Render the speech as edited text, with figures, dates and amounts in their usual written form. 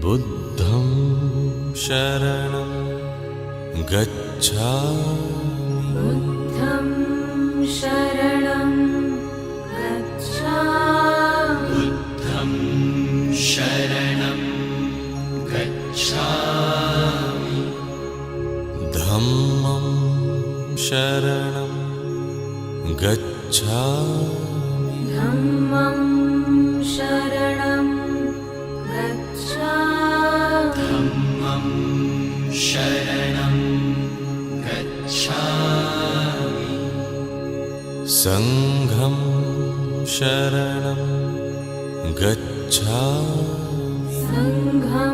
बुद्धं शरणं गच्छामि बुद्धं शरणं गच्छामि बुद्धं शरणं गच्छामि धम्मं शरणं गच्छामि धम्मं शरणं गच्छामि धम्मं शरणं गच्छामि संघं शरणं गच्छामि संघं